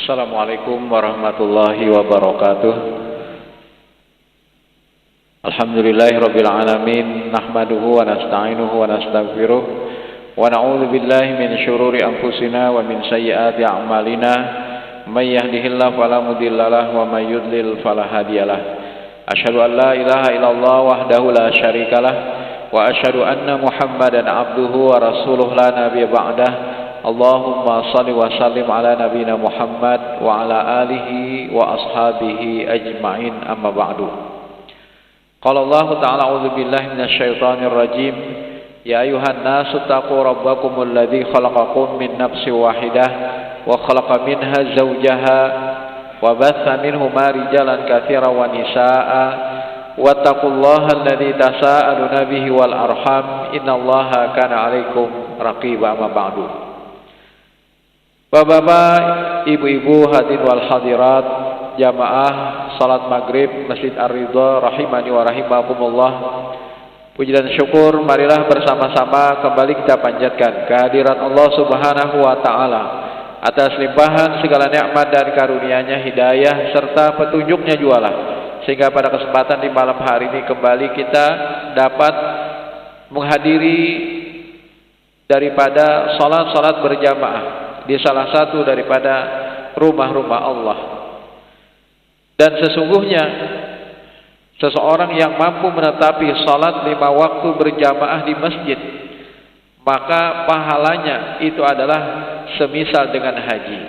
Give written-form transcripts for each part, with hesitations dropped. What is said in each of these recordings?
Assalamualaikum warahmatullahi wabarakatuh. Alhamdulillahirabbil alamin, nahmaduhu wa nasta'inuhu wa nastaghfiruh wa na'udzu billahi min syururi anfusina wa min sayyiati a'malina. May yahdihillahu fala mudhillalah wa may yudlil fala hadiyalah. Asyhadu an la ilaha illallah wahdahu la syarikalah wa asyhadu anna Muhammadan abduhu wa rasuluhu la nabiyya ba'dah. Allahumma salli wa sallim ala nabiyina Muhammad wa ala alihi wa ashabihi ajma'in, amma ba'du. Qala Allah ta'ala a'udzu billahi minasy syaithanir rajim. Ya ayuhan nasu taqu rabbakumul ladzi khalaqakum min nafsin wahidah wa khalaqa minha zawjaha wa batha minhuma rijalan katsiran wa nisaa'a wattaqullaha alladzi tasaaluna bihi wal arham innallaha kana 'alaikum raqiba, amma ba'du. Bapak-bapak, ibu-ibu, hadirin wal hadirat, jamaah salat maghrib Masjid Ar-Ridha rahimani wa rahimakumullah. Puji dan syukur marilah bersama-sama kembali kita panjatkan kehadirat Allah Subhanahu wa taala atas limpahan segala nikmat dan karunia-Nya, hidayah serta petunjuknya jualah, sehingga pada kesempatan di malam hari ini kembali kita dapat menghadiri daripada salat-salat berjamaah di salah satu daripada rumah-rumah Allah. Dan sesungguhnya seseorang yang mampu menetapi salat 5 waktu berjamaah di masjid, maka pahalanya itu adalah semisal dengan haji.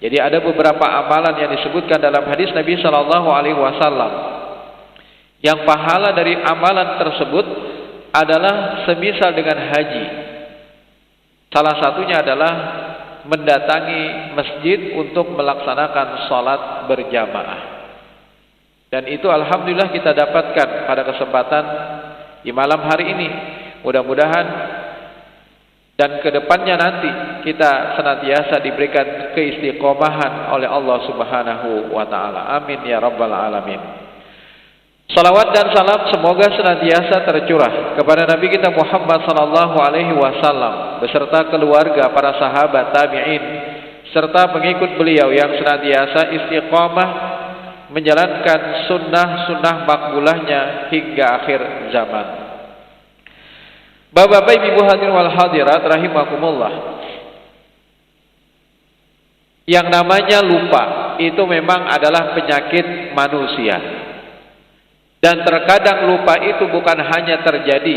Jadi ada beberapa amalan yang disebutkan dalam hadis Nabi sallallahu alaihi wasallam yang pahala dari amalan tersebut adalah semisal dengan haji. Salah satunya adalah mendatangi masjid untuk melaksanakan salat berjamaah. Dan itu alhamdulillah kita dapatkan pada kesempatan di malam hari ini. Mudah-mudahan dan kedepannya nanti kita senantiasa diberikan keistiqomahan oleh Allah Subhanahu wa taala. Amin ya rabbal alamin. Salawat dan salam semoga senantiasa tercurah kepada Nabi kita Muhammad sallallahu alaihi wasallam beserta keluarga, para sahabat, tabi'in serta pengikut beliau yang senantiasa istiqamah menjalankan sunnah-sunnah makbulahnya hingga akhir zaman. Bapak-bapak, ibu hadirin wal hadirat rahimakumullah. Yang namanya lupa itu memang adalah penyakit manusia. Dan terkadang lupa itu bukan hanya terjadi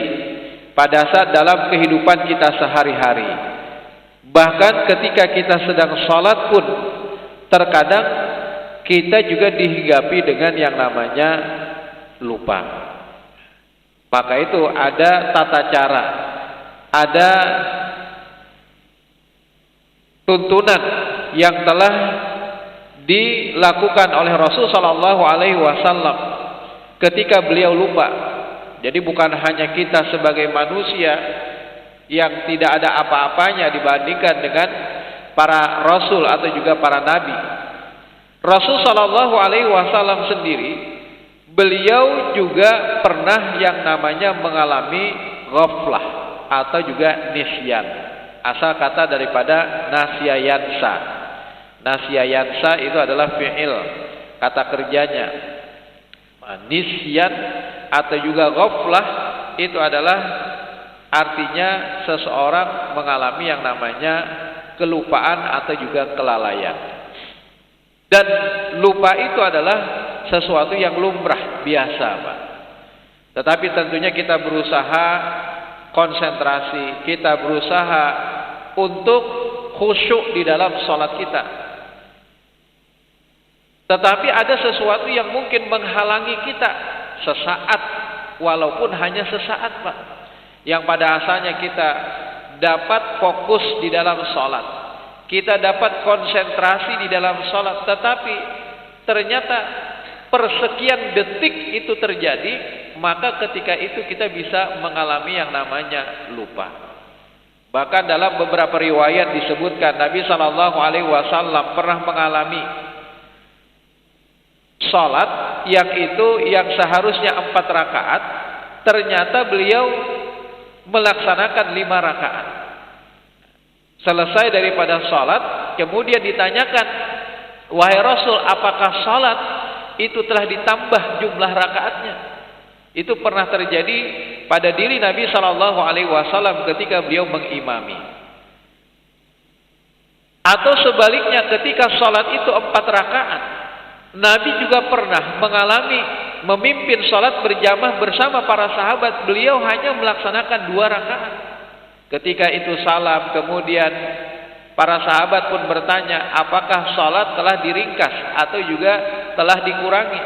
pada saat dalam kehidupan kita sehari-hari. Bahkan ketika kita sedang sholat pun terkadang kita juga dihinggapi dengan yang namanya lupa. Maka itu ada tata cara, ada tuntunan yang telah dilakukan oleh Rasul sallallahu alaihi wasallam ketika beliau lupa. Jadi bukan hanya kita sebagai manusia yang tidak ada apa-apanya dibandingkan dengan para rasul atau juga para nabi. Rasul sallallahu alaihi wasallam sendiri, beliau juga pernah yang namanya mengalami ghaflah atau juga nisyan. Asal kata daripada nasyayansa. Nasyayansa itu adalah fi'il, kata kerjanya. Nisyan atau juga ghaflah itu adalah artinya seseorang mengalami yang namanya kelupaan atau juga kelalaian. Dan lupa itu adalah sesuatu yang lumrah, biasa, Pak. Tetapi tentunya kita berusaha konsentrasi, kita berusaha untuk khusyuk di dalam sholat kita. Tetapi ada sesuatu yang mungkin menghalangi kita sesaat, walaupun hanya sesaat, Pak. Yang pada asalnya kita dapat fokus di dalam sholat, kita dapat konsentrasi di dalam sholat, tetapi ternyata persekian detik itu terjadi, maka ketika itu kita bisa mengalami yang namanya lupa. Bahkan dalam beberapa riwayat disebutkan Nabi sallallahu alaihi wasallam pernah mengalami salat yang seharusnya 4 rakaat, ternyata beliau melaksanakan 5 rakaat. Selesai daripada salat, kemudian ditanyakan, Wahai Rasul, apakah salat itu telah ditambah jumlah rakaatnya? Itu pernah terjadi pada diri Nabi Shallallahu Alaihi Wasallam ketika beliau mengimami. Atau sebaliknya, ketika salat itu 4 rakaat, Nabi juga pernah mengalami memimpin salat berjamaah bersama para sahabat. Beliau hanya melaksanakan 2 rakaat. Ketika itu salam, kemudian para sahabat pun bertanya, apakah salat telah diringkas atau juga telah dikurangi?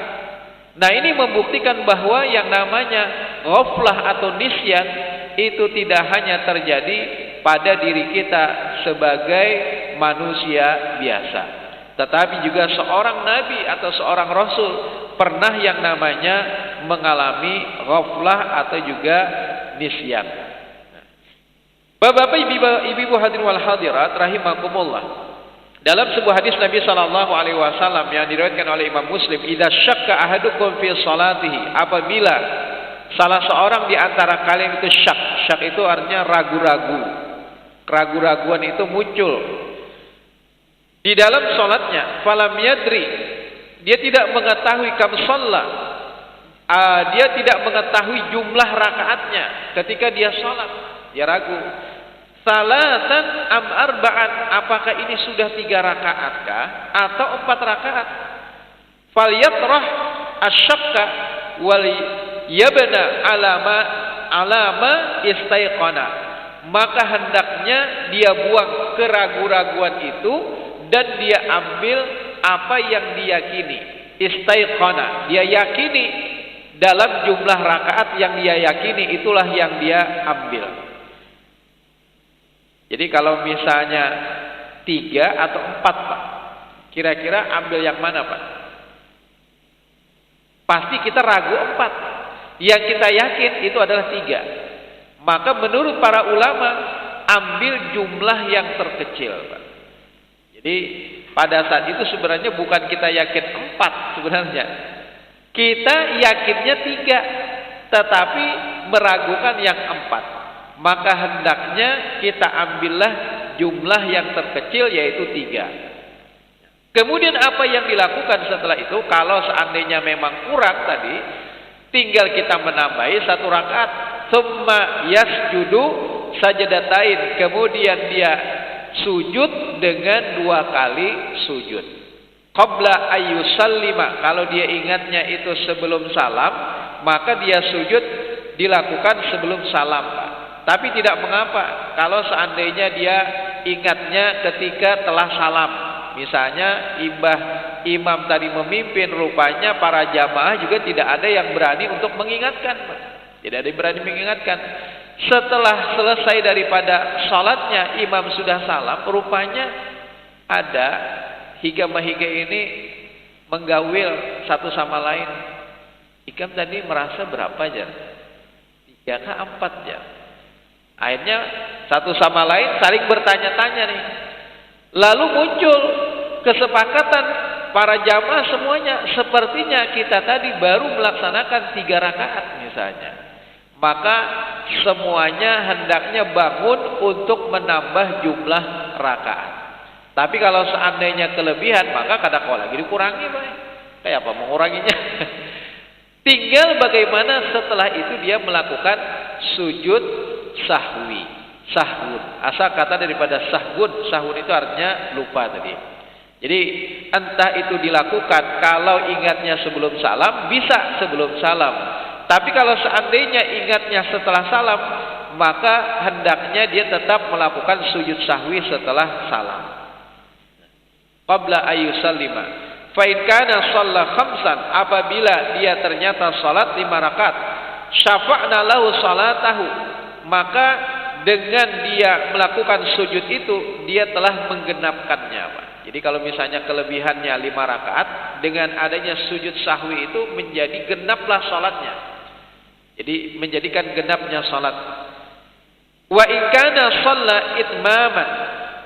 Nah, ini membuktikan bahwa yang namanya ghaflah atau nisyan itu tidak hanya terjadi pada diri kita sebagai manusia biasa, tetapi juga seorang nabi atau seorang rasul pernah yang namanya mengalami ghaflah atau juga nisyan. Bapak-bapak, ibu-ibu hadirin wal hadirat rahimakumullah. Dalam sebuah hadis Nabi sallallahu alaihi wasallam yang diriwayatkan oleh Imam Muslim, "Idza syakka ahadukum fi salatihi", apabila salah seorang di antara kalian itu syak itu artinya ragu-ragu. Keraguan-raguan itu muncul di dalam salatnya, falam yadri, dia tidak mengetahui kam shalla, dia tidak mengetahui jumlah rakaatnya ketika dia salat, dia ragu. Salatan am arba'an, apakah ini sudah 3 rakaat kah atau 4 rakaat? Falyatrah asyakka wal yabna alama istaiqana, maka hendaknya dia buang keraguan-raguan itu dan dia ambil apa yang diyakini. Istaiqana, dia yakini dalam jumlah rakaat yang dia yakini, itulah yang dia ambil. Jadi kalau misalnya 3 atau 4 Pak, kira-kira ambil yang mana Pak? Pasti kita ragu 4. Yang kita yakin itu adalah 3. Maka menurut para ulama, ambil jumlah yang terkecil Pak. Jadi pada saat itu sebenarnya bukan kita yakin 4 sebenarnya. Kita yakinnya 3, tetapi meragukan yang 4. Maka hendaknya kita ambillah jumlah yang terkecil, yaitu 3. Kemudian apa yang dilakukan setelah itu? Kalau seandainya memang kurang tadi, tinggal kita menambahi 1 rakaat. Tsumma yasjudu sajdatain, kemudian dia sujud dengan 2 kali sujud. Qabla ayyusallima, kalau dia ingatnya itu sebelum salam, maka dia sujud dilakukan sebelum salam Pak. Tapi tidak mengapa kalau seandainya dia ingatnya ketika telah salam. Misalnya imam tadi memimpin, rupanya para jamaah juga tidak ada yang berani untuk mengingatkan. Tidak ada yang berani mengingatkan. Setelah selesai daripada salatnya, imam sudah salam, rupanya ada higa-mahiga ini menggawil satu sama lain. Ikam tadi merasa berapa jam? 3 kah 4 jam? Akhirnya satu sama lain saling bertanya-tanya nih. Lalu muncul kesepakatan para jamaah semuanya, sepertinya kita tadi baru melaksanakan 3 rakaat misalnya. Maka semuanya hendaknya bangun untuk menambah jumlah rakaat. Tapi kalau seandainya kelebihan, maka kadang-kadang lagi dikurangi Pak. Kayak apa menguranginya? Tinggal bagaimana setelah itu dia melakukan sujud sahwi, sahwun. Asal kata daripada sahwun, sahwun itu artinya lupa tadi. Jadi entah itu dilakukan kalau ingatnya sebelum salam, bisa sebelum salam. Tapi kalau seandainya ingatnya setelah salam, maka hendaknya dia tetap melakukan sujud sahwi setelah salam. Qabla ayyusallima. Fa in kana shalla khamsan, apabila dia ternyata salat 5 rakaat, syafa'na lahu salatahu, maka dengan dia melakukan sujud itu, dia telah menggenapkannya Pak. Jadi kalau misalnya kelebihannya 5 rakaat, dengan adanya sujud sahwi itu menjadi genaplah salatnya. Jadi menjadikan genapnya salat. Wa in kana shalla itmaman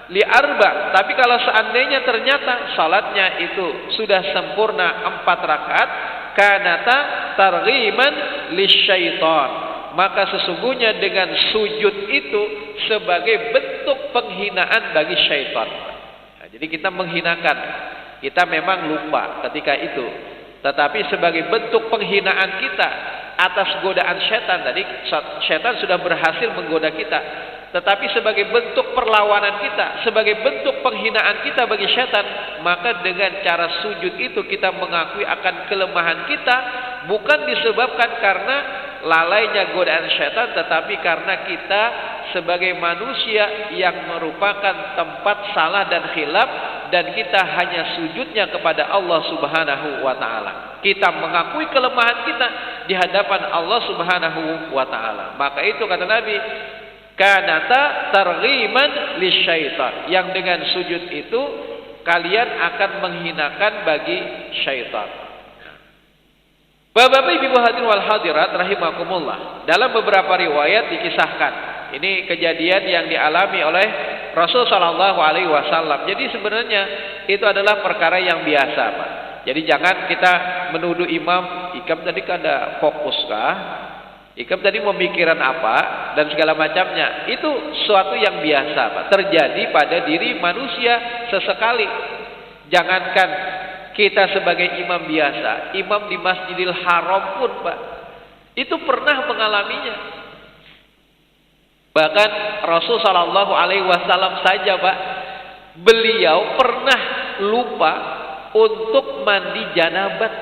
li arba, tapi kalau seandainya ternyata salatnya itu sudah sempurna 4 rakaat, kanata targhiman lisyaitan, maka sesungguhnya dengan sujud itu sebagai bentuk penghinaan bagi syaitan. Nah, jadi kita menghinakan Kita memang lupa ketika itu. Tetapi sebagai bentuk penghinaan kita atas godaan setan tadi, setan sudah berhasil menggoda kita. Tetapi sebagai bentuk perlawanan kita, sebagai bentuk penghinaan kita bagi setan, maka dengan cara sujud itu kita mengakui akan kelemahan kita, bukan disebabkan karena lalainya godaan setan, tetapi karena kita sebagai manusia yang merupakan tempat salah dan khilaf, dan kita hanya sujudnya kepada Allah Subhanahu wa taala. Kita mengakui kelemahan kita di hadapan Allah Subhanahu wa taala. Maka itu kata Nabi, kanata targhiman lisyaitan, yang dengan sujud itu kalian akan menghinakan bagi syaitan. Bapak-bapak, ibu hadirin wal hadirat rahimakumullah, dalam beberapa riwayat dikisahkan ini kejadian yang dialami oleh Rasul sallallahu alaihi wasallam. Jadi sebenarnya itu adalah perkara yang biasa, Pak. Jadi jangan kita menuduh imam, ikam tadi kada fokus kah? Ikam tadi memikiran apa dan segala macamnya. Itu suatu yang biasa, Pak, terjadi pada diri manusia sesekali. Jangankan kita sebagai imam biasa, imam di Masjidil Haram pun, Pak, itu pernah mengalaminya. Bahkan Rasul sallallahu alaihi wasallam saja, Pak, beliau pernah lupa untuk mandi janabat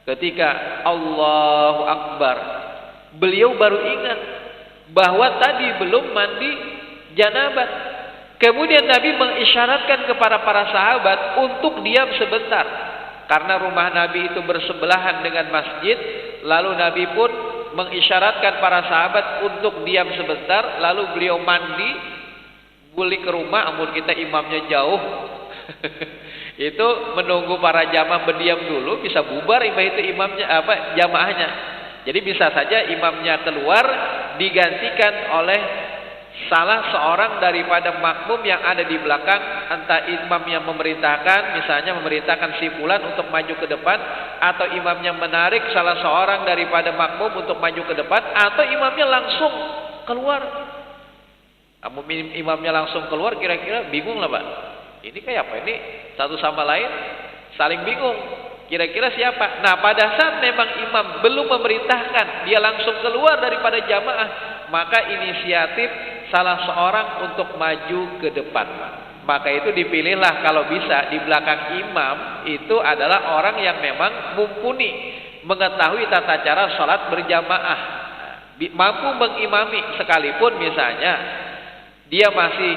ketika Allahu Akbar. Beliau baru ingat bahwa tadi belum mandi janabat. Kemudian Nabi mengisyaratkan kepada para sahabat untuk diam sebentar, karena rumah Nabi itu bersebelahan dengan masjid. Lalu Nabi pun mengisyaratkan para sahabat untuk diam sebentar. Lalu beliau mandi, balik ke rumah. Amun kita imamnya jauh itu menunggu para jamaah berdiam dulu, bisa bubar itu imamnya jamaahnya. Jadi bisa saja imamnya keluar digantikan oleh salah seorang daripada makmum yang ada di belakang. Entah imam yang memerintahkan, misalnya memerintahkan si fulan untuk maju ke depan, atau imamnya menarik salah seorang daripada makmum untuk maju ke depan, atau imamnya langsung keluar. Imamnya langsung keluar, kira-kira bingung lah, Pak. Ini kayak apa ini? Satu sama lain saling bingung. Kira-kira siapa? Nah, pada saat memang imam belum memerintahkan, dia langsung keluar daripada jamaah, maka inisiatif salah seorang untuk maju ke depan. Maka itu dipilihlah kalau bisa di belakang imam itu adalah orang yang memang mumpuni, mengetahui tata cara sholat berjamaah, mampu mengimami. Sekalipun misalnya dia masih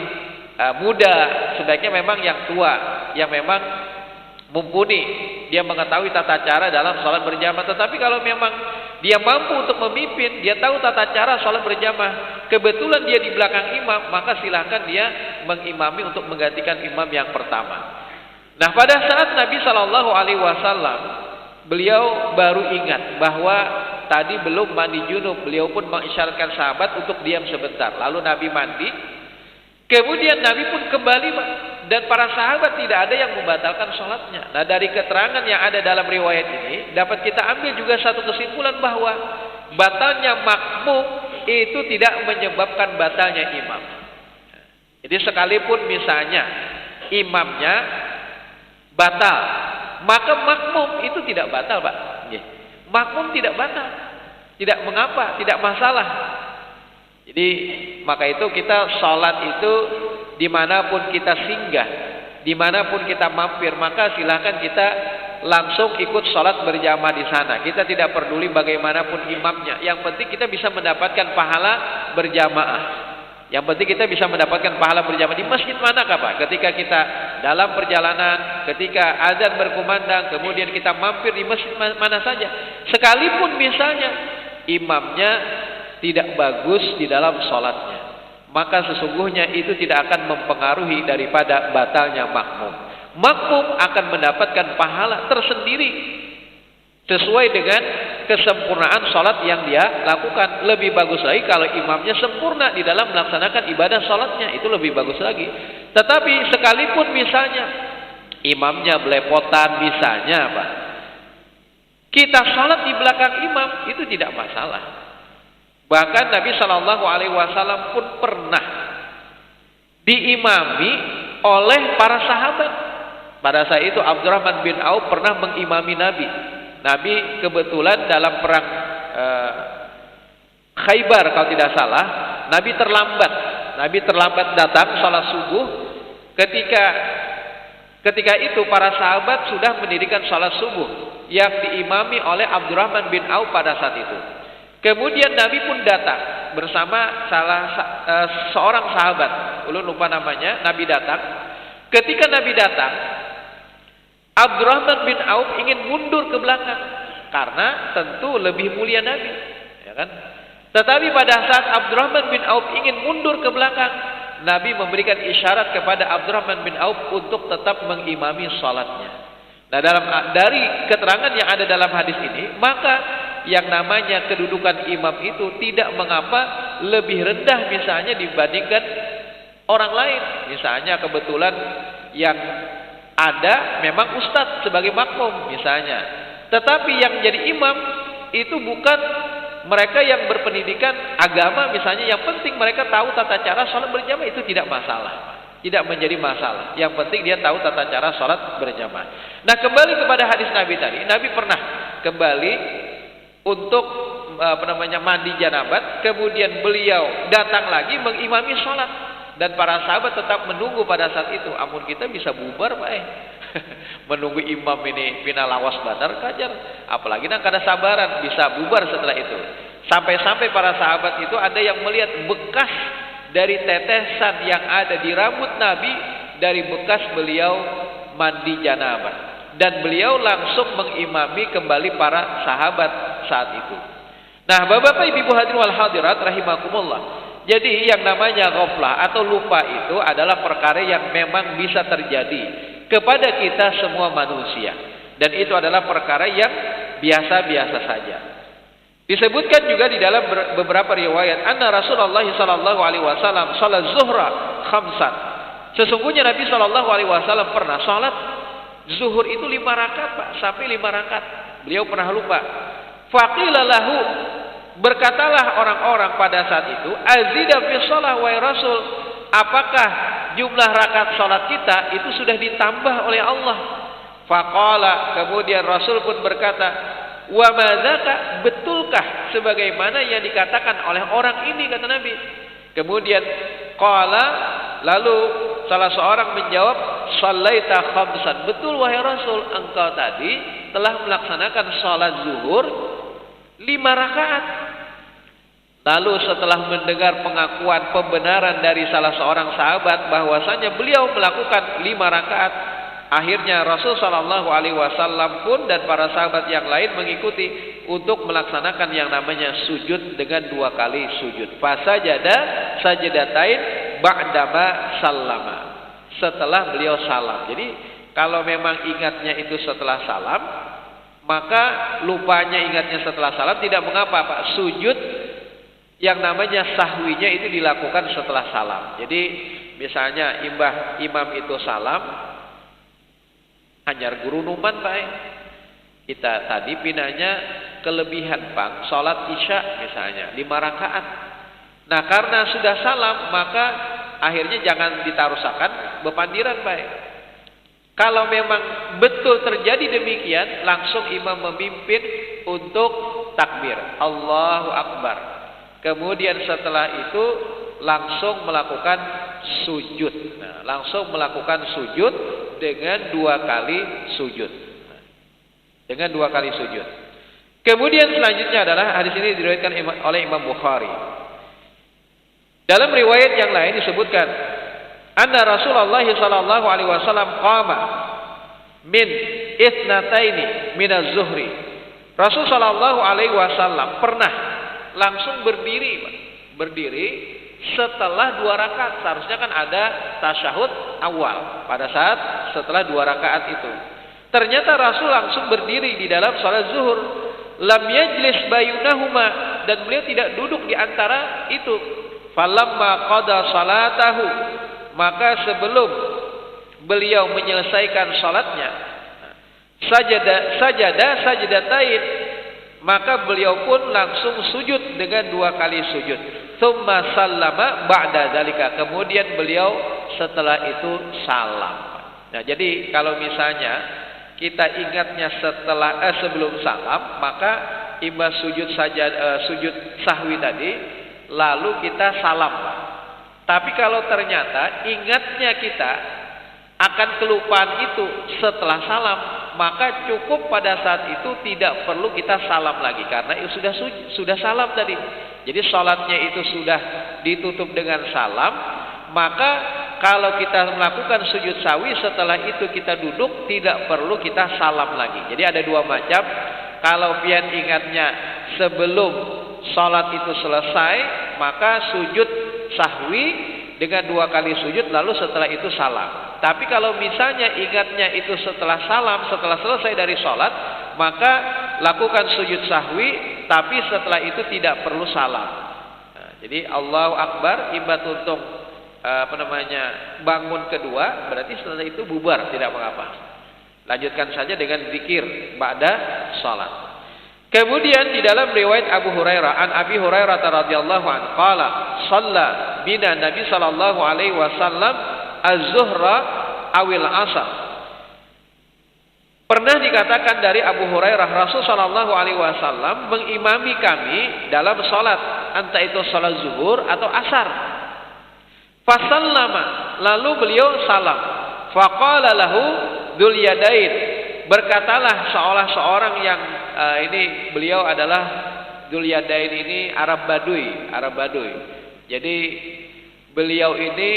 muda, sebaiknya memang yang tua, yang memang mumpuni, dia mengetahui tata cara dalam sholat berjamaah. Tetapi kalau memang dia mampu untuk memimpin, dia tahu tata cara sholat berjamaah, kebetulan dia di belakang imam, maka silahkan dia mengimami untuk menggantikan imam yang pertama. Nah, pada saat Nabi Shallallahu Alaihi Wasallam, beliau baru ingat bahwa tadi belum mandi junub. Beliau pun mengisyaratkan sahabat untuk diam sebentar. Lalu Nabi mandi, kemudian Nabi pun kembali, dan para sahabat tidak ada yang membatalkan sholatnya. Nah, dari keterangan yang ada dalam riwayat ini dapat kita ambil juga satu kesimpulan bahwa batalnya makmum itu tidak menyebabkan batalnya imam. Jadi sekalipun misalnya imamnya batal, maka makmum itu tidak batal, Pak. Makmum tidak batal, tidak mengapa, tidak masalah. Jadi maka itu kita sholat itu dimanapun kita singgah, dimanapun kita mampir, maka silahkan kita langsung ikut sholat berjamaah di sana. Kita tidak peduli bagaimanapun imamnya. Yang penting kita bisa mendapatkan pahala berjamaah. Yang penting kita bisa mendapatkan pahala berjamaah di masjid manakah, Pak? Ketika kita dalam perjalanan, ketika azan berkumandang, kemudian kita mampir di masjid mana saja, sekalipun misalnya imamnya tidak bagus di dalam sholatnya, maka sesungguhnya itu tidak akan mempengaruhi daripada batalnya makmum. Makmum akan mendapatkan pahala tersendiri sesuai dengan kesempurnaan sholat yang dia lakukan. Lebih bagus lagi kalau imamnya sempurna di dalam melaksanakan ibadah sholatnya, itu lebih bagus lagi. Tetapi sekalipun misalnya imamnya belepotan misalnya, Pak, kita sholat di belakang imam itu tidak masalah. Bahkan Nabi Shallallahu Alaihi Wasallam pun pernah diimami oleh para sahabat. Pada saat itu Abdurrahman bin Auf pernah mengimami Nabi. Nabi kebetulan dalam perang Khaybar kalau tidak salah, Nabi terlambat datang salat subuh. Ketika itu para sahabat sudah mendirikan salat subuh yang diimami oleh Abdurrahman bin Auf pada saat itu. Kemudian Nabi pun datang bersama seorang sahabat, ulun lupa namanya. Nabi datang. Ketika Nabi datang, Abdurrahman bin Auf ingin mundur ke belakang karena tentu lebih mulia Nabi, ya kan? Tetapi pada saat Abdurrahman bin Auf ingin mundur ke belakang, Nabi memberikan isyarat kepada Abdurrahman bin Auf untuk tetap mengimami salatnya. Nah, dari keterangan yang ada dalam hadis ini, maka yang namanya kedudukan imam itu tidak mengapa lebih rendah misalnya dibandingkan orang lain. Misalnya kebetulan yang ada memang ustadz sebagai makmum misalnya. Tetapi yang jadi imam itu bukan mereka yang berpendidikan agama misalnya. Yang penting mereka tahu tata cara sholat berjamaah, itu tidak masalah. Tidak menjadi masalah. Yang penting dia tahu tata cara sholat berjamaah. Nah, kembali kepada hadis Nabi tadi. Nabi pernah kembali untuk mandi janabat, kemudian beliau datang lagi mengimami sholat, dan para sahabat tetap menunggu pada saat itu. Amun kita bisa bubar Pak menunggu imam ini pina lawas badar kajar, apalagi nang kada sabaran bisa bubar setelah itu. Sampai-sampai para sahabat itu ada yang melihat bekas dari tetesan yang ada di rambut Nabi dari bekas beliau mandi janabat. Dan beliau langsung mengimami kembali para sahabat saat itu. Nah, Bapak Ibu hadirin wal hadirat rahimakumullah. Jadi yang namanya ghaflah atau lupa itu adalah perkara yang memang bisa terjadi kepada kita semua manusia. Dan itu adalah perkara yang biasa-biasa saja. Disebutkan juga di dalam beberapa riwayat, anna Rasulullah sallallahu alaihi wasallam salat zuhra khamsan. Sesungguhnya Nabi sallallahu alaihi wasallam pernah salat zuhur itu 5 rakaat, Pak, sampai 5 rakaat. Beliau pernah lupa. Faqila lahu, berkatalah orang-orang pada saat itu, azida fi shalah wa rasul, apakah jumlah rakaat salat kita itu sudah ditambah oleh Allah? Faqala, kemudian Rasul pun berkata, wa madzaka, betulkah sebagaimana yang dikatakan oleh orang ini, kata Nabi. Kemudian qala, lalu salah seorang menjawab, shallaita khamsan, betul wahai Rasul, engkau tadi telah melaksanakan salat zuhur 5 rakaat. Lalu setelah mendengar pengakuan pembenaran dari salah seorang sahabat bahwasanya beliau melakukan 5 rakaat, akhirnya Rasul sallallahu alaihi wasallam pun dan para sahabat yang lain mengikuti untuk melaksanakan yang namanya sujud dengan 2 kali sujud. Fasajada sajdatain ba'dama sallama, setelah beliau salam. Jadi kalau memang ingatnya itu setelah salam, maka lupanya ingatnya setelah salam tidak mengapa, Pak. Sujud yang namanya sahwinya itu dilakukan setelah salam. Jadi misalnya imam itu salam, hanyar guru numan Pak. Kita tadi pinanya kelebihan Bang, sholat isya misalnya 5 rakaat. Nah, karena sudah salam maka akhirnya jangan ditarusakan bepandiran baik. Kalau memang betul terjadi demikian, langsung imam memimpin untuk takbir, Allahu Akbar. Kemudian setelah itu langsung melakukan sujud. Nah, langsung melakukan sujud dengan 2 kali sujud. Dengan 2 kali sujud. Kemudian selanjutnya adalah hadis ini diriwayatkan oleh Imam Bukhari. Dalam riwayat yang lain disebutkan, anna Rasulullah sallallahu alaihi wasallam qama min ithnataini min az-zuhri. Rasul sallallahu alaihi wasallam pernah langsung berdiri setelah 2 rakaat. Seharusnya kan ada tasyahud awal pada saat setelah 2 rakaat itu. Ternyata Rasul langsung berdiri di dalam salat zuhur. Lam yajlis bayunahuma, dan beliau tidak duduk di antara itu. Falamma qada salatahu, maka sebelum beliau menyelesaikan salatnya, sajdatain, maka beliau pun langsung sujud dengan 2 kali sujud. Tsumma sallama ba'da dzalika, kemudian beliau setelah itu salam. Nah, jadi kalau misalnya kita ingatnya sebelum salam, maka imam sujud sujud sahwi tadi, lalu kita salam. Tapi kalau ternyata ingatnya kita akan kelupaan itu setelah salam, maka cukup pada saat itu tidak perlu kita salam lagi karena itu sudah salam tadi. Jadi salatnya itu sudah ditutup dengan salam, maka kalau kita melakukan sujud sahwi setelah itu kita duduk tidak perlu kita salam lagi. Jadi ada dua macam. Kalau pian ingatnya sebelum salat itu selesai, maka sujud sahwi dengan 2 kali sujud lalu setelah itu salam. Tapi kalau misalnya ingatnya itu setelah salam, setelah selesai dari salat, maka lakukan sujud sahwi tapi setelah itu tidak perlu salam. Nah, jadi Allahu Akbar imam tuntung bangun kedua, berarti setelah itu bubar, tidak mengapa. Lanjutkan saja dengan zikir ba'da salat. Kemudian di dalam riwayat Abu Hurairah, an Abi Hurairah radhiyallahu anhu qala shalla bina Nabi sallallahu alaihi wasallam az-zuhra awil asar. Pernah dikatakan dari Abu Hurairah, Rasul sallallahu alaihi wasallam mengimami kami dalam salat, entah itu salat zuhur atau asar. Fasallama, lalu beliau salam. Faqala lahu dzul yadain, berkatalah seorang yang ini beliau adalah dzul yadain ini Arab Baduy. Jadi beliau ini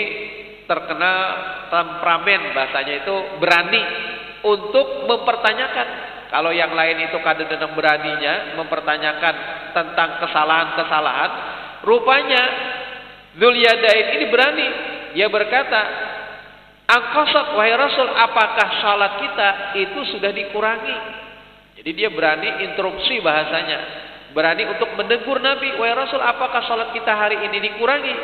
terkenal temperamen, bahasanya itu berani untuk mempertanyakan. Kalau yang lain itu kadang-kadang beraninya mempertanyakan tentang kesalahan-kesalahan, rupanya Dzul Yadain ini berani. Dia berkata, "Angkosat wahai Rasul, apakah salat kita itu sudah dikurangi?" Jadi dia berani interupsi bahasanya, berani untuk menegur Nabi, "Wahai Rasul, apakah salat kita hari ini dikurangi?"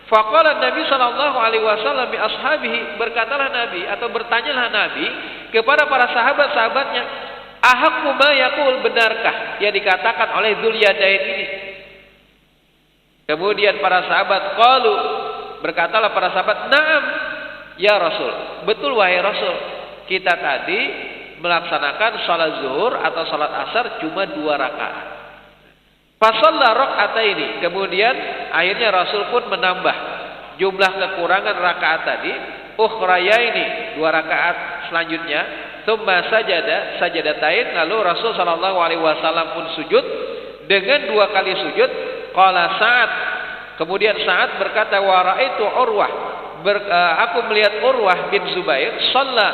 Faqala Nabi sallallahu alaihi wasallam bi ashabihi, berkatalah Nabi atau bertanyalah Nabi kepada para sahabat-sahabatnya, "Ahaqqu ma yaqul, benarkah yang dikatakan oleh Dzul Yadain ini?" Kemudian para sahabat qalu, berkatalah para sahabat, "Na'am ya Rasul." Betul wahai Rasul, kita tadi melaksanakan salat zuhur atau salat asar cuma 2 rakaat. Fasalla raka'ataini, kemudian akhirnya Rasul pun menambah jumlah kekurangan rakaat tadi, ukhrayaini, 2 rakaat selanjutnya, tsumma sajadatain, lalu Rasul sallallahu alaihi wasallam pun sujud dengan 2 kali sujud. Qala Sa'ad, kemudian Sa'ad berkata, wa ra'aitu Urwah, aku melihat Urwah bin Zubair shalla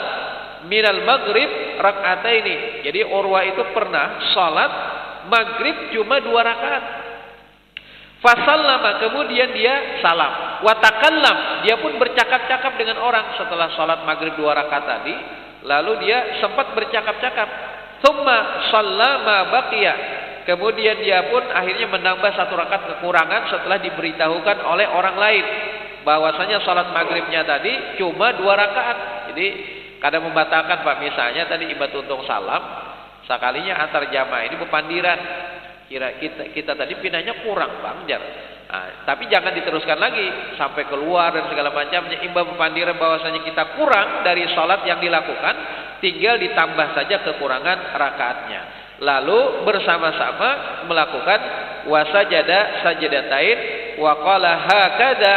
minal maghrib rak'ataini. Jadi Urwah itu pernah salat maghrib cuma 2 rakaat. Fasallama, kemudian dia salam. Wa takallam, dia pun bercakap-cakap dengan orang setelah salat maghrib 2 rakaat tadi. Lalu dia sempat bercakap-cakap. Tsumma shallama baqiya, kemudian dia pun akhirnya menambah 1 rakaat kekurangan setelah diberitahukan oleh orang lain bahwasanya salat maghribnya tadi cuma 2 rakaat. Jadi kadang membatalkan Pak, misalnya tadi imam tuntung salam, sekalinya antar jamaah ini bepandiran. Kira kita tadi pinahnya kurang Bang Jar. Nah, tapi jangan diteruskan lagi sampai keluar dan segala macamnya. Imam bepandiran bahwasanya kita kurang dari salat yang dilakukan, tinggal ditambah saja kekurangan rakaatnya. Lalu bersama-sama melakukan wasajada sajadatain wa qala hakada.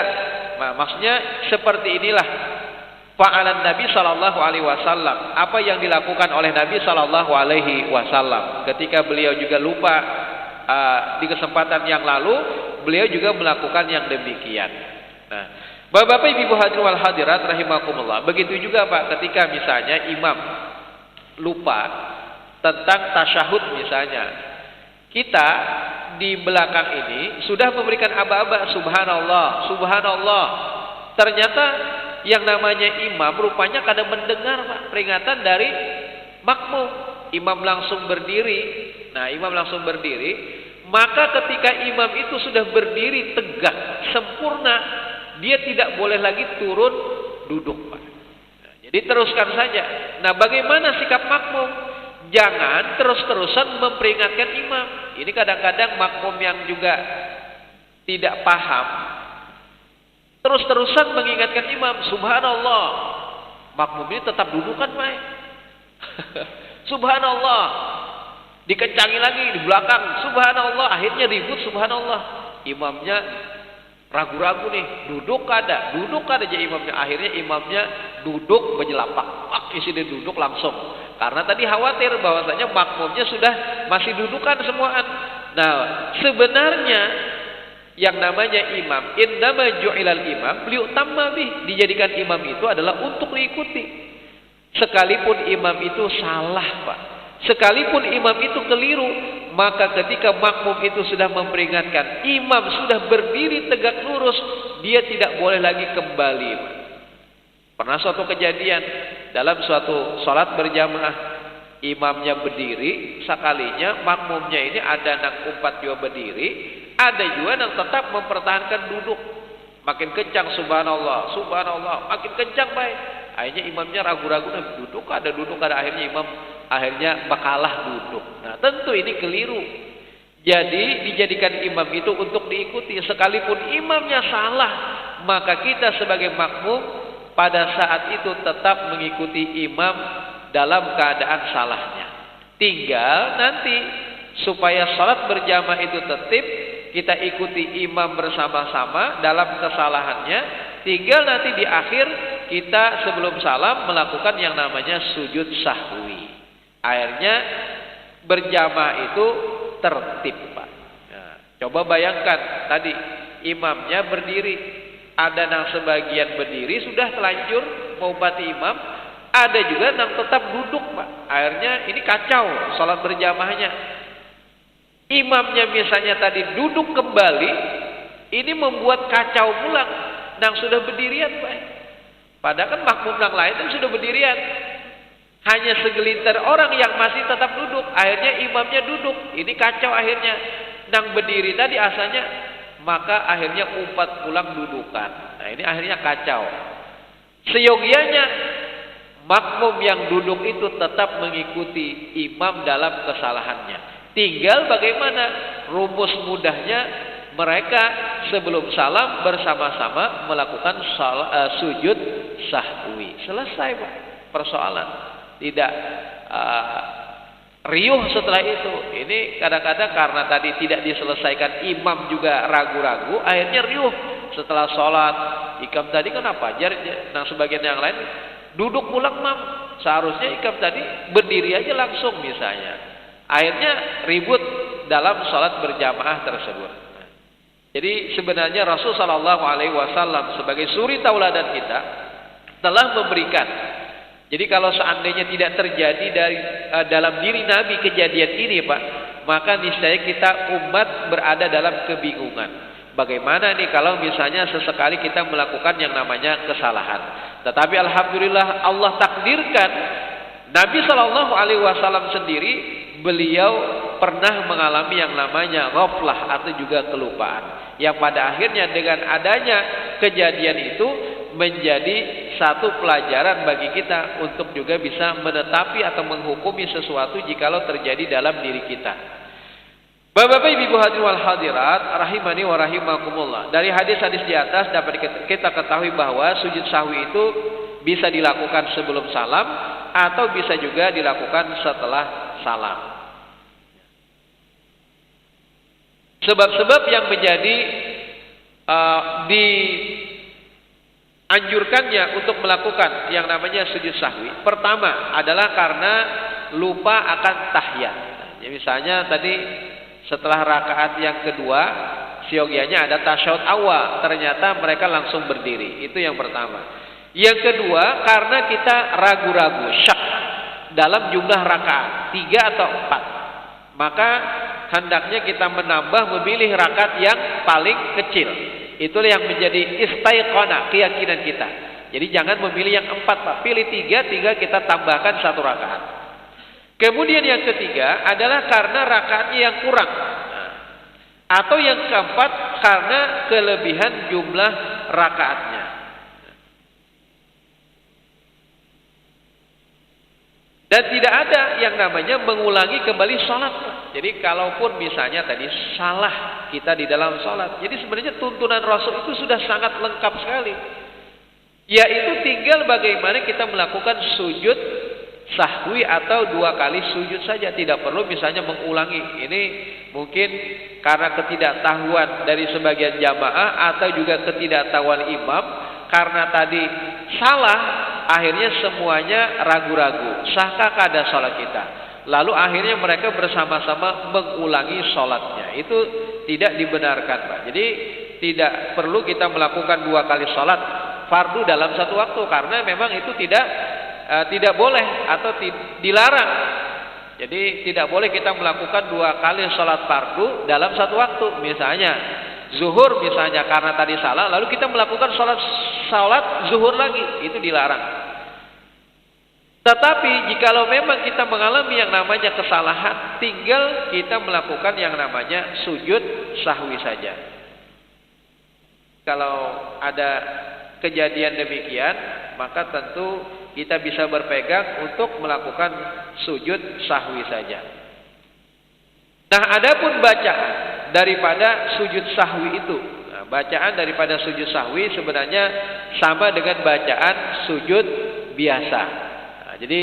Nah, maksudnya seperti inilah fa'alan Nabi sallallahu alaihi wasallam, apa yang dilakukan oleh Nabi sallallahu alaihi wasallam ketika beliau juga lupa di kesempatan yang lalu, beliau juga melakukan yang demikian. Nah, Bapak-bapak, Ibu hadirin wal hadirat rahimakumullah, begitu juga Pak ketika misalnya imam lupa tentang tasyahud misalnya. Kita di belakang ini sudah memberikan aba-aba subhanallah, subhanallah. Ternyata yang namanya imam rupanya kadang mendengar Pak, peringatan dari makmum. Imam langsung berdiri. Nah, imam langsung berdiri. Maka ketika imam itu sudah berdiri tegak, sempurna, dia tidak boleh lagi turun duduk Pak. Nah, jadi teruskan saja. Nah, bagaimana sikap makmum? Jangan terus-terusan memperingatkan imam. Ini kadang-kadang makmum yang juga tidak paham terus-terusan mengingatkan imam, subhanallah. makmum ini tetap duduk kan, Pak? Subhanallah. Dikencangi lagi di belakang. Subhanallah. Akhirnya ribut, subhanallah. Imamnya ragu-ragu nih. Duduk kada aja imamnya. Akhirnya imamnya duduk menjelapak. Isi dia duduk langsung. Karena tadi khawatir bahwasanya makmumnya sudah masih dudukan semuaan. Nah, sebenarnya yang namanya imam, innama ju'ilal imam liutamma bih, dijadikan imam itu adalah untuk diikuti. Sekalipun imam itu salah, Pak. Sekalipun imam itu keliru, maka ketika makmum itu sudah memperingatkan, imam sudah berdiri tegak lurus, dia tidak boleh lagi kembali, Pak. Pernah suatu kejadian dalam suatu sholat berjamaah, imamnya berdiri, sekalinya makmumnya ini ada yang umpat juga berdiri, ada juga yang tetap mempertahankan duduk. Makin kencang subhanallah, subhanallah, makin kencang baik. Akhirnya imamnya ragu-ragu, duduk ada, akhirnya imam akhirnya bakalah duduk. Nah, tentu ini keliru. Jadi dijadikan imam itu untuk diikuti. Sekalipun imamnya salah, maka kita sebagai makmum pada saat itu tetap mengikuti imam dalam keadaan salahnya. Tinggal nanti supaya salat berjamaah itu tertib, kita ikuti imam bersama-sama dalam kesalahannya. Tinggal nanti di akhir kita sebelum salam melakukan yang namanya sujud sahwi. Akhirnya berjamaah itu tertib, Pak. Nah, coba bayangkan tadi imamnya berdiri, ada yang sebagian berdiri sudah telanjur mau bati imam, ada juga yang tetap duduk, Pak. Akhirnya ini kacau salat berjamaahnya. Imamnya misalnya tadi duduk kembali, ini membuat kacau pula yang sudah berdirian, Pak. Padahal kan makmum yang lain kan sudah berdirian. Hanya segelintir orang yang masih tetap duduk. Akhirnya imamnya duduk. Ini kacau akhirnya. Yang berdiri tadi asalnya, maka akhirnya umpat pulang dudukan. Nah, ini akhirnya kacau. Seyogianya makmum yang duduk itu tetap mengikuti imam dalam kesalahannya. Tinggal bagaimana rumus mudahnya mereka sebelum salam bersama-sama melakukan sujud sahwi. Selesai, Pak, persoalan. Tidak riuh setelah itu. Ini kadang-kadang karena tadi tidak diselesaikan, imam juga ragu-ragu, akhirnya riuh setelah sholat. Ikam tadi kenapa? Nah, sebagian yang lain duduk pulang, Mam. Seharusnya ikam tadi berdiri aja langsung misalnya. Akhirnya ribut dalam sholat berjamaah tersebut. Jadi sebenarnya Rasul Shallallahu Alaihi Wasallam sebagai suri tauladan kita telah memberikan. Jadi kalau seandainya tidak terjadi dalam diri Nabi kejadian ini, Pak, maka niscaya kita umat berada dalam kebingungan. Bagaimana nih kalau misalnya sesekali kita melakukan yang namanya kesalahan. Tetapi alhamdulillah Allah takdirkan Nabi Shallallahu Alaihi Wasallam sendiri, beliau pernah mengalami yang namanya ghaflah atau juga kelupaan. Yang pada akhirnya dengan adanya kejadian itu menjadi satu pelajaran bagi kita untuk juga bisa menetapi atau menghukumi sesuatu jikalau terjadi dalam diri kita. Bapak-bapak, ibu hadirin wal hadirat rahimani wa rahimakumullah. Dari hadis-hadis di atas dapat kita ketahui bahwa sujud sahwi itu bisa dilakukan sebelum salam atau bisa juga dilakukan setelah salam. Sebab-sebab yang menjadi dianjurkannya untuk melakukan yang namanya sujud sahwi. Pertama adalah karena lupa akan tahiyat. Ya, misalnya tadi setelah rakaat yang kedua, siogianya ada tasyahud awal, ternyata mereka langsung berdiri. Itu yang pertama. Yang kedua, karena kita ragu-ragu, syak dalam jumlah rakaat 3 atau 4, maka hendaknya kita menambah, memilih rakaat yang paling kecil. Itulah yang menjadi istaiqanah, keyakinan kita. Jadi jangan memilih yang 4, Pak. Pilih 3 kita tambahkan 1 rakaat. Kemudian yang ketiga adalah karena rakaatnya yang kurang. Atau yang keempat karena kelebihan jumlah rakaatnya. Dan tidak ada yang namanya mengulangi kembali sholat. Jadi kalaupun misalnya tadi salah kita di dalam sholat, jadi sebenarnya tuntunan Rasul itu sudah sangat lengkap sekali. Yaitu tinggal bagaimana kita melakukan sujud sahwi atau 2 kali sujud saja, tidak perlu misalnya mengulangi. Ini mungkin karena ketidaktahuan dari sebagian jamaah atau juga ketidaktahuan imam, karena tadi salah akhirnya semuanya ragu-ragu, sahkah kada salat kita, lalu akhirnya mereka bersama-sama mengulangi salatnya. Itu tidak dibenarkan, Pak. Jadi tidak perlu kita melakukan 2 kali salat fardu dalam satu waktu, karena memang itu tidak boleh atau dilarang. Jadi tidak boleh kita melakukan 2 kali salat fardu dalam satu waktu. Misalnya zuhur misalnya, karena tadi salah lalu kita melakukan salat zuhur lagi, itu dilarang. Tetapi jikalau memang kita mengalami yang namanya kesalahan, tinggal kita melakukan yang namanya sujud sahwi saja. Kalau ada kejadian demikian, maka tentu kita bisa berpegang untuk melakukan sujud sahwi saja. Nah, adapun bacaan daripada sujud sahwi itu, bacaan daripada sujud sahwi sebenarnya sama dengan bacaan sujud biasa. Jadi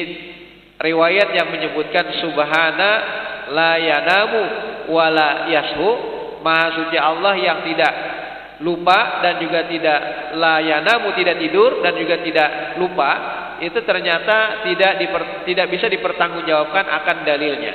riwayat yang menyebutkan subhana la yanamu wala yashu, maha suci Allah yang tidak lupa dan juga tidak la yanamu, tidak tidur dan juga tidak lupa, itu ternyata tidak bisa dipertanggungjawabkan akan dalilnya.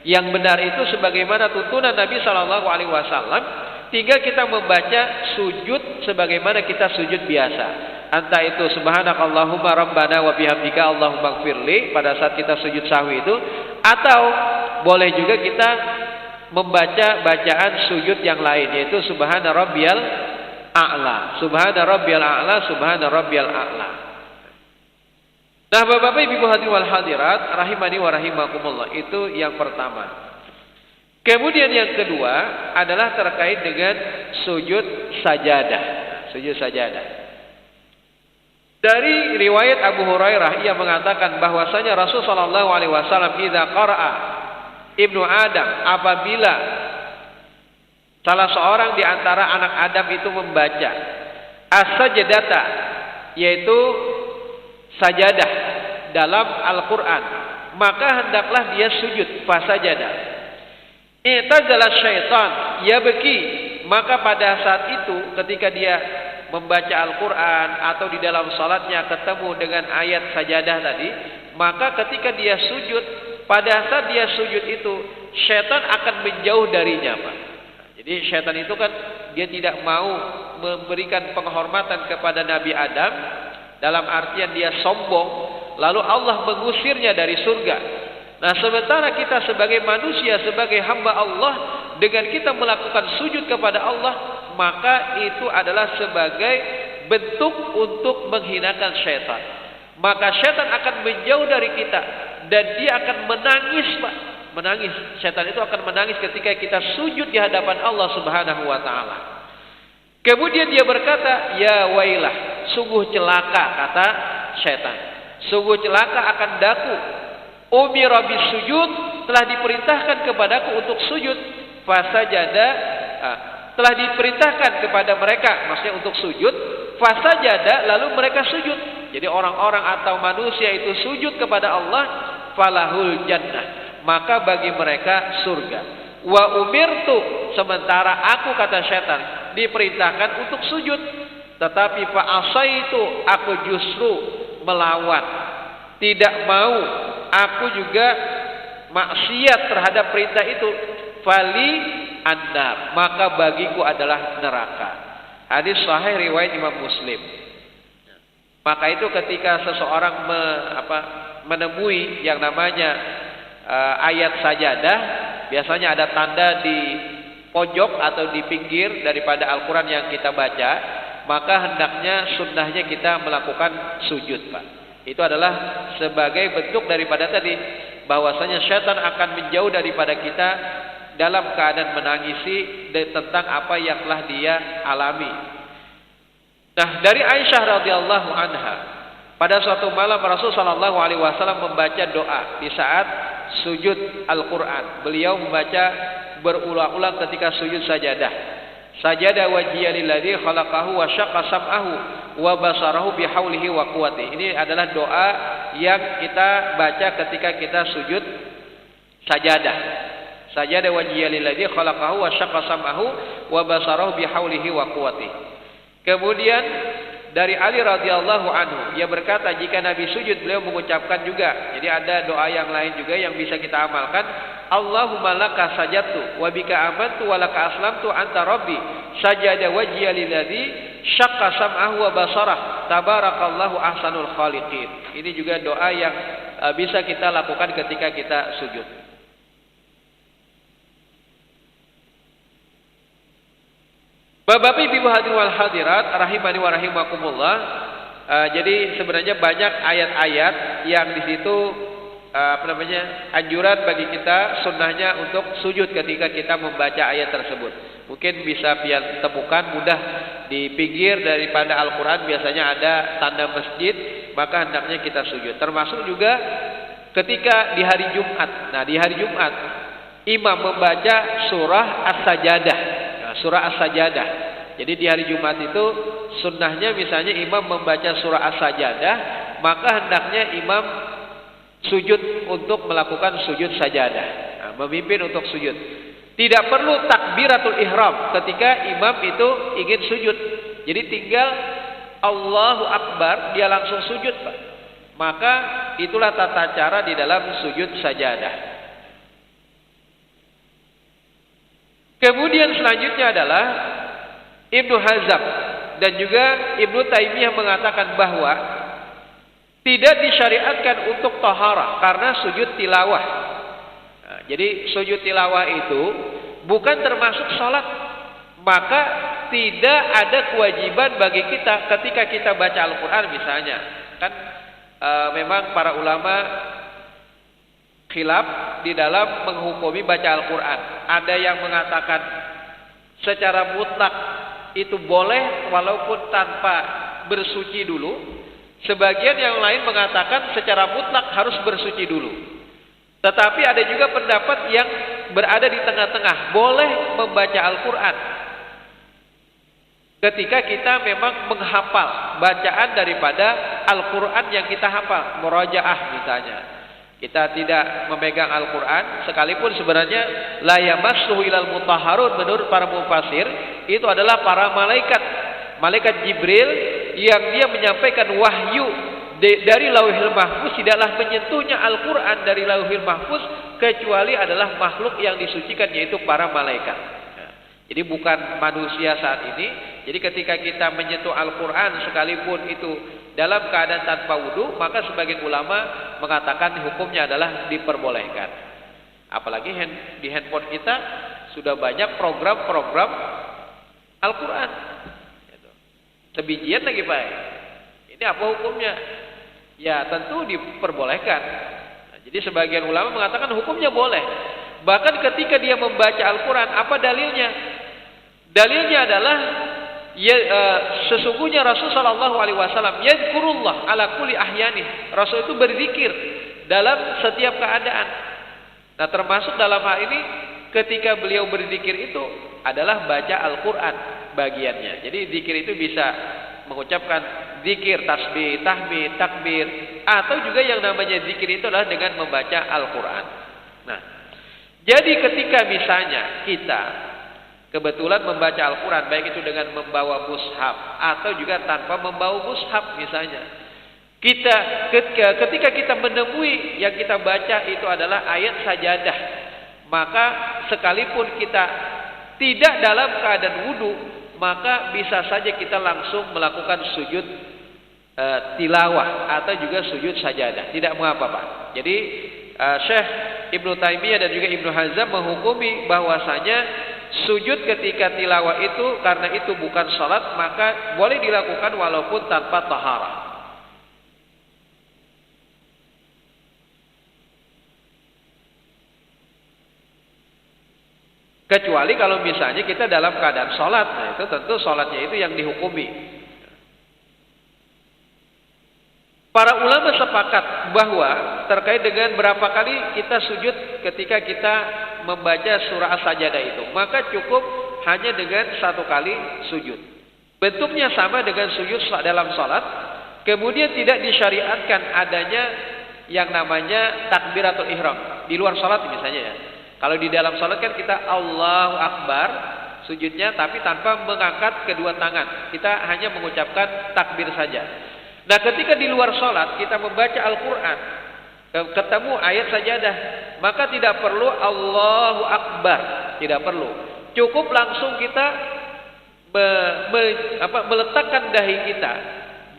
Yang benar itu sebagaimana tuntunan Nabi Shallallahu Alaihi Wasallam, tinggal kita membaca sujud sebagaimana kita sujud biasa. Entah itu subhanakallahumma rabbana wa bihamdika Allahumma gfirli pada saat kita sujud sahwi itu, atau boleh juga kita membaca bacaan sujud yang lain, yaitu subhana rabbiyal a'la, subhana rabbiyal a'la, subhana rabbiyal a'la. Nah, Bapak-bapak, Ibu hadirin wal hadirat rahimani wa rahimakumullah, itu yang pertama. Kemudian yang kedua adalah terkait dengan sujud sajadah. Sujud sajadah. Dari riwayat Abu Hurairah, ia mengatakan bahwasanya Rasul sallallahu alaihi wasallam idza qara'a Ibnu Adam, apabila salah seorang di antara anak Adam itu membaca as-sajdata, yaitu sajadah dalam Al-Qur'an, maka hendaklah dia sujud fasajadah. I'tazala syaitan yabki, maka pada saat itu ketika dia membaca Al-Quran atau di dalam salatnya ketemu dengan ayat sajadah tadi, maka ketika dia sujud, pada saat dia sujud itu syaitan akan menjauh darinya, Pak. Jadi syaitan itu kan dia tidak mau memberikan penghormatan kepada Nabi Adam, dalam artian dia sombong, lalu Allah mengusirnya dari surga. Nah, sementara kita sebagai manusia, sebagai hamba Allah, dengan kita melakukan sujud kepada Allah, maka itu adalah sebagai bentuk untuk menghinakan syaitan. Maka syaitan akan menjauh dari kita dan dia akan menangis, Pak. Menangis. Syaitan itu akan menangis ketika kita sujud di hadapan Allah Subhanahu wa taala. Kemudian dia berkata, "Ya wailah, sungguh celaka," kata syaitan. Sungguh celaka akan daku. Umira bisujud, telah diperintahkan kepadaku untuk sujud. Fasajada, telah diperintahkan kepada mereka, maksudnya untuk sujud, fasajada, lalu mereka sujud. Jadi orang-orang atau manusia itu sujud kepada Allah, falahul jannah, maka bagi mereka surga. Wa umirtu, sementara aku, kata syaitan, diperintahkan untuk sujud, tetapi fa asaitu, aku justru melawan, tidak mau, aku juga maksiat terhadap perintah itu. Fali an-nar, maka bagiku adalah neraka. Hadis sahih riwayat Imam Muslim. Maka itu ketika seseorang menemui yang namanya ayat sajadah, biasanya ada tanda di pojok atau di pinggir daripada Al-Quran yang kita baca, maka hendaknya sunnahnya kita melakukan sujud, Pak. Itu adalah sebagai bentuk daripada tadi, bahwasanya syaitan akan menjauh daripada kita dalam keadaan menangisi tentang apa yang telah dia alami. Nah, dari Aisyah radhiyallahu anha, pada suatu malam Rasul sallallahu alaihi wasallam membaca doa di saat sujud Al-Quran. Beliau membaca berulang-ulang ketika sujud sajadah. Sajada wajhiya lilladzi khalaqahu wa syaqqa sam'ahu wa basarahu bihaulihi wa quwwatihi. Ini adalah doa yang kita baca ketika kita sujud sajadah. Sajada wajhiya lilladzi khalaqahu wa syaqqa sam'ahu wa basarahu bihaulihi wa quwwatihi. Kemudian dari Ali radhiyallahu anhu, ia berkata jika Nabi sujud beliau mengucapkan juga. Jadi ada doa yang lain juga yang bisa kita amalkan. Allahumma laka sajadtu wa bika amantu wa laka aslamtu anta rabbi sajada wajhiya lilladzi syaqqa sam'ahu wa basarah tabarakallahu ahsanul khaliqin. Ini juga doa yang bisa kita lakukan ketika kita sujud. Bapak Ibu hadirin wal hadirat rahimani wa rahimakumullah. Jadi sebenarnya banyak ayat-ayat yang di situ anjuran bagi kita sunnahnya untuk sujud ketika kita membaca ayat tersebut. Mungkin bisa pian temukan mudah di pinggir daripada Al-Quran biasanya ada tanda masjid, maka hendaknya kita sujud. Termasuk juga ketika di hari Jumat. Nah, di hari Jumat imam membaca surah As-Sajadah. Surah As-Sajadah. Jadi di hari Jumat itu sunnahnya misalnya imam membaca surah As-Sajadah, maka hendaknya imam sujud untuk melakukan sujud sajadah. Nah, memimpin untuk sujud. Tidak perlu takbiratul ihram ketika imam itu ingin sujud. Jadi tinggal Allahu Akbar dia langsung sujud, Pak. Maka itulah tata cara di dalam sujud sajadah. Kemudian selanjutnya adalah Ibnu Hazm dan juga Ibnu Taimiyah mengatakan bahwa tidak disyariatkan untuk taharah karena sujud tilawah. Nah, jadi sujud tilawah itu bukan termasuk salat, maka tidak ada kewajiban bagi kita ketika kita baca Al-Quran misalnya. Kan memang para ulama khilaf di dalam menghukumi baca Al-Quran. Ada yang mengatakan secara mutlak itu boleh walaupun tanpa bersuci dulu. Sebagian yang lain mengatakan secara mutlak harus bersuci dulu. Tetapi ada juga pendapat yang berada di tengah-tengah. Boleh membaca Al-Quran ketika kita memang menghafal bacaan daripada Al-Quran yang kita hafal. Murajaah misalnya. Kita tidak memegang Al-Quran, sekalipun sebenarnya la yamassuhu ilal mutahharun menurut para mufassir, itu adalah para malaikat. Malaikat Jibril yang dia menyampaikan wahyu dari Lauhil Mahfuz, tidaklah menyentuhnya Al-Quran dari Lauhil Mahfuz kecuali adalah makhluk yang disucikan, yaitu para malaikat. Jadi bukan manusia saat ini. Jadi ketika kita menyentuh Al-Quran sekalipun itu dalam keadaan tanpa wudu, maka sebagian ulama mengatakan hukumnya adalah diperbolehkan. Apalagi di handphone kita sudah banyak program-program Al-Quran. Sebijian lagi Pak. Ini apa hukumnya? Ya tentu diperbolehkan. Nah, jadi sebagian ulama mengatakan hukumnya boleh. Bahkan ketika dia membaca Al-Quran, apa dalilnya? Dalilnya adalah sesungguhnya Rasul Shallallahu Alaihi Wasallam yadkurullah ala kulli ahyanih. Rasul itu berzikir dalam setiap keadaan. Nah termasuk dalam hal ini ketika beliau berzikir itu adalah baca Al-Quran bagiannya. Jadi zikir itu bisa mengucapkan zikir, tasbih, tahmid, takbir, atau juga yang namanya zikir itu adalah dengan membaca Al-Quran. Nah, jadi ketika misalnya kita kebetulan membaca Al-Quran, baik itu dengan membawa mushaf atau juga tanpa membawa mushaf misalnya, ketika kita menemui yang kita baca itu adalah ayat sajadah, maka sekalipun kita tidak dalam keadaan wudu, maka bisa saja kita langsung melakukan sujud tilawah atau juga sujud sajadah. Tidak mengapa Pak. Jadi Syekh Ibnu Taimiyah dan juga Ibnu Hazm menghukumi bahwasanya sujud ketika tilawah itu karena itu bukan salat, maka boleh dilakukan walaupun tanpa taharah. Kecuali kalau misalnya kita dalam keadaan sholat, nah itu tentu sholatnya itu yang dihukumi. Para ulama sepakat bahwa terkait dengan berapa kali kita sujud ketika kita membaca surah As-Sajadah itu, maka cukup hanya dengan 1 kali sujud. Bentuknya sama dengan sujud dalam salat. Kemudian tidak disyariatkan adanya yang namanya takbiratul ihram di luar salat misalnya ya. Kalau di dalam salat kan kita Allahu Akbar sujudnya, tapi tanpa mengangkat kedua tangan. Kita hanya mengucapkan takbir saja. Nah, ketika di luar salat kita membaca Al-Qur'an, ketemu ayat sajadah, maka tidak perlu Allahu Akbar, tidak perlu. Cukup langsung kita meletakkan dahi kita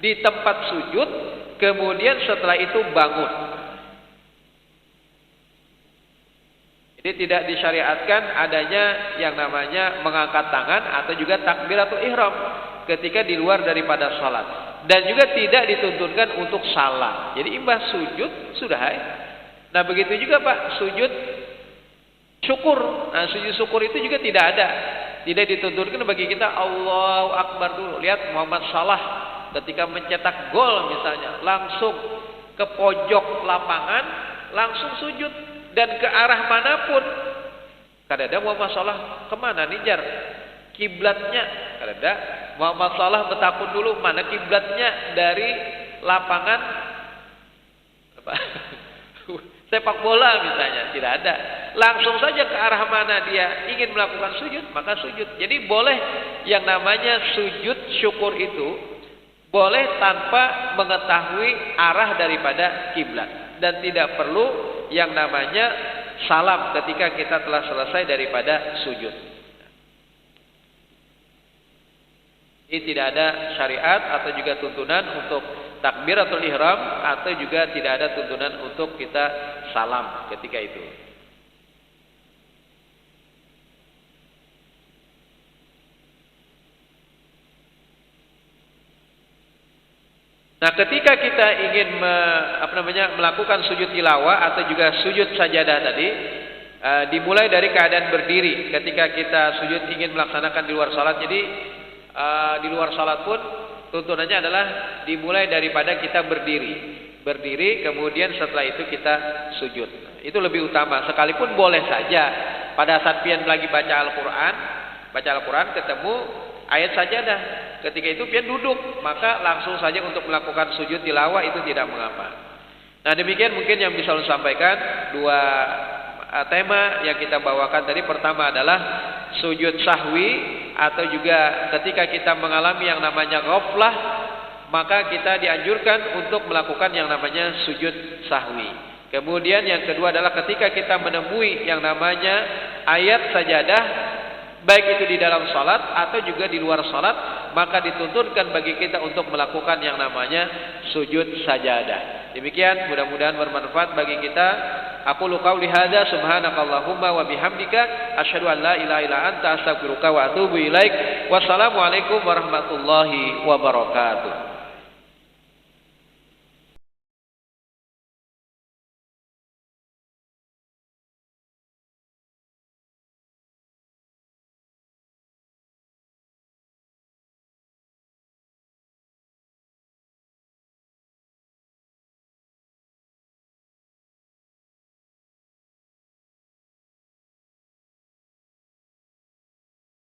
di tempat sujud, kemudian setelah itu bangun. Jadi tidak disyariatkan adanya yang namanya mengangkat tangan atau juga takbiratul ihram ketika di luar daripada salat. Dan juga tidak dituntunkan untuk salah. Jadi imbas sujud sudah ya. Nah, begitu juga Pak, sujud syukur. Nah, sujud syukur itu juga tidak ada. Tidak dituntunkan bagi kita Allahu Akbar dulu. Lihat Muhammad Salah ketika mencetak gol misalnya, langsung ke pojok lapangan, langsung sujud dan ke arah manapun. Kadang-kadang Muhammad Salah kemana nijar kiblatnya? Kadang-kadang Muhammad Salah bertakun dulu mana kiblatnya dari lapangan sepak bola misalnya, tidak ada. Langsung saja ke arah mana dia ingin melakukan sujud, maka sujud. Jadi boleh yang namanya sujud syukur itu boleh tanpa mengetahui arah daripada kiblat, dan tidak perlu yang namanya salam ketika kita telah selesai daripada sujud. Ini tidak ada syariat atau juga tuntunan untuk takbiratul ihram, atau juga tidak ada tuntunan untuk kita salam ketika itu. Nah, ketika kita ingin melakukan sujud tilawah atau juga sujud sajadah tadi, dimulai dari keadaan berdiri. Ketika kita sujud ingin melaksanakan di luar salat, jadi di luar salat pun tuntunannya adalah dimulai daripada kita berdiri, kemudian setelah itu kita sujud. Itu lebih utama. Sekalipun boleh saja pada saat pian lagi baca Al-Quran ketemu ayat sajadah, ketika itu pian duduk, maka langsung saja untuk melakukan sujud tilawah itu tidak mengapa. Nah, demikian mungkin yang bisa saya sampaikan. Dua tema yang kita bawakan tadi, pertama adalah sujud sahwi, atau juga ketika kita mengalami yang namanya ghaflah, maka kita dianjurkan untuk melakukan yang namanya sujud sahwi. Kemudian yang kedua adalah ketika kita menemui yang namanya ayat sajadah, baik itu di dalam salat atau juga di luar salat, maka dituntunkan bagi kita untuk melakukan yang namanya sujud sajadah. Demikian, mudah-mudahan bermanfaat bagi kita. Aqulu qauli hadza subhanakallahumma wa bihamdika asyhadu an la ilaha illa anta astaghfiruka wa atubu ilaik. Wassalamualaikum warahmatullahi wabarakatuh.